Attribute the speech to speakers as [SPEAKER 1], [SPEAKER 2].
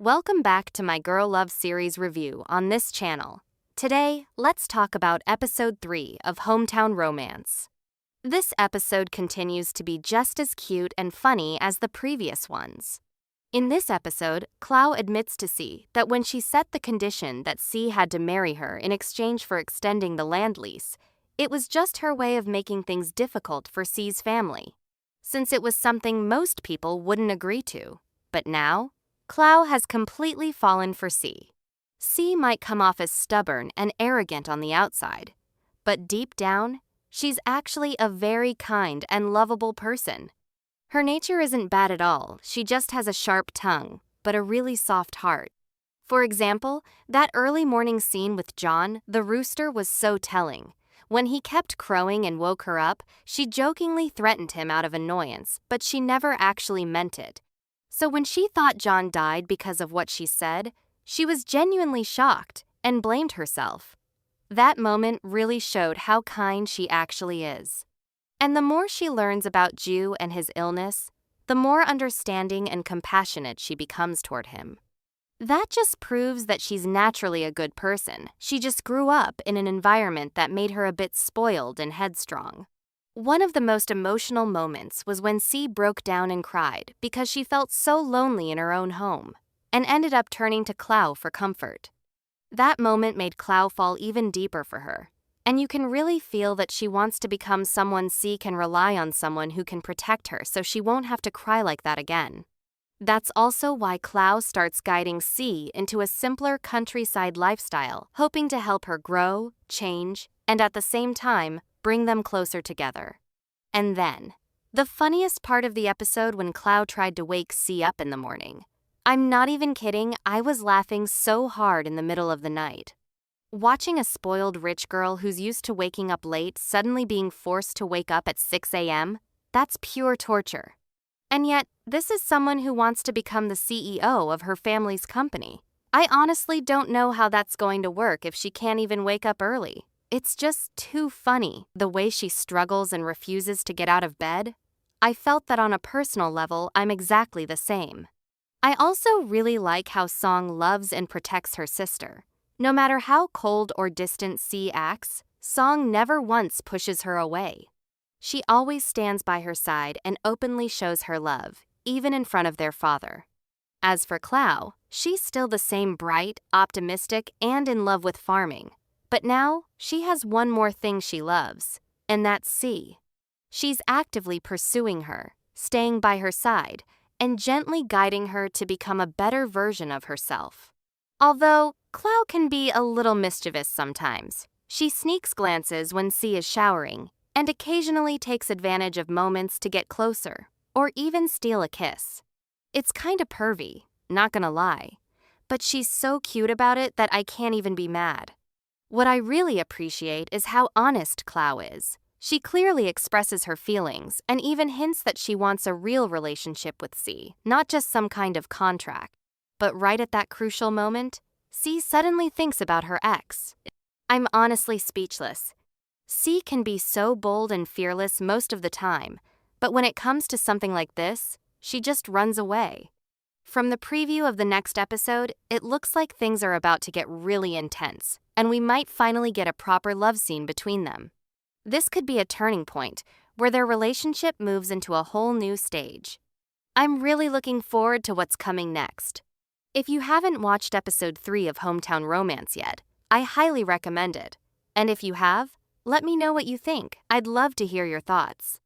[SPEAKER 1] Welcome back to my Girl Love series review on this channel. Today, let's talk about episode 3 of Hometown Romance. This episode continues to be just as cute and funny as the previous ones. In this episode, Klao admits to C that when she set the condition that C had to marry her in exchange for extending the land lease, it was just her way of making things difficult for C's family, since it was something most people wouldn't agree to. But now, Klao has completely fallen for C. C might come off as stubborn and arrogant on the outside, but deep down, she's actually a very kind and lovable person. Her nature isn't bad at all, she just has a sharp tongue, but a really soft heart. For example, that early morning scene with John, the rooster, was so telling. When he kept crowing and woke her up, she jokingly threatened him out of annoyance, but she never actually meant it. So when she thought John died because of what she said, she was genuinely shocked and blamed herself. That moment really showed how kind she actually is. And the more she learns about Ju and his illness, the more understanding and compassionate she becomes toward him. That just proves that she's naturally a good person. She just grew up in an environment that made her a bit spoiled and headstrong. One of the most emotional moments was when C broke down and cried because she felt so lonely in her own home, and ended up turning to Klao for comfort. That moment made Klao fall even deeper for her, and you can really feel that she wants to become someone C can rely on, someone who can protect her so she won't have to cry like that again. That's also why Klao starts guiding C into a simpler countryside lifestyle, hoping to help her grow, change, and at the same time, bring them closer together. And then, the funniest part of the episode when Klao tried to wake C up in the morning. I'm not even kidding, I was laughing so hard in the middle of the night. Watching a spoiled rich girl who's used to waking up late suddenly being forced to wake up at 6 a.m., that's pure torture. And yet, this is someone who wants to become the CEO of her family's company. I honestly don't know how that's going to work if she can't even wake up early. It's just too funny, the way she struggles and refuses to get out of bed. I felt that on a personal level, I'm exactly the same. I also really like how Song loves and protects her sister. No matter how cold or distant C acts, Song never once pushes her away. She always stands by her side and openly shows her love, even in front of their father. As for Klao, she's still the same bright, optimistic, and in love with farming. But now, she has one more thing she loves, and that's C. She's actively pursuing her, staying by her side, and gently guiding her to become a better version of herself. Although, Klao can be a little mischievous sometimes. She sneaks glances when C is showering, and occasionally takes advantage of moments to get closer, or even steal a kiss. It's kinda pervy, not gonna lie, but she's so cute about it that I can't even be mad. What I really appreciate is how honest Klao is. She clearly expresses her feelings and even hints that she wants a real relationship with C, not just some kind of contract. But right at that crucial moment, C suddenly thinks about her ex. I'm honestly speechless. C can be so bold and fearless most of the time, but when it comes to something like this, she just runs away. From the preview of the next episode, it looks like things are about to get really intense, and we might finally get a proper love scene between them. This could be a turning point, where their relationship moves into a whole new stage. I'm really looking forward to what's coming next. If you haven't watched episode 3 of Hometown Romance yet, I highly recommend it. And if you have, let me know what you think. I'd love to hear your thoughts.